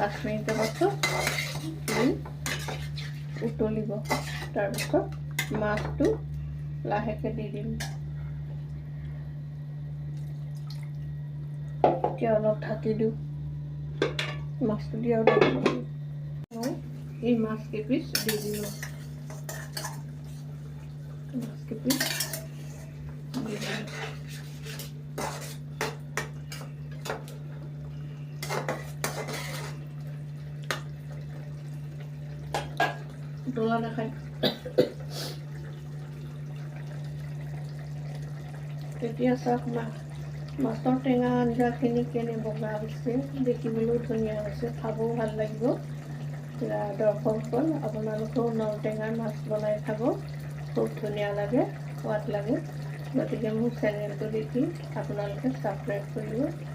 5 মিনিটৰ পাছত উতলিব। তাৰপিছত মাছটো লাহেকৈ দি দিম। এতিয়া অলপ ঢাকি দিওঁ, মাছটো দি আৰু ঢাকি দিওঁ। এই মাছ কেইপিচ দি দিলোঁ। মাছ কেইপিচ দি দিলোঁ। উতলা দেখাই তেতিয়া চাওক মাছৰ টেঙা আঞ্জাখিনি কেনে বগা হৈছে, দেখিবলৈও ধুনীয়া হৈছে, খাবও ভাল লাগিব। দৰ্শকসকল, আপোনালোকেও নলটেঙাৰ মাছ বনাই খাব, খুব ধুনীয়া লাগে, সোৱাদ লাগে। গতিকে মোৰ চেনেলটো দেখি আপোনালোকে ছাবস্ক্ৰাইব কৰিব।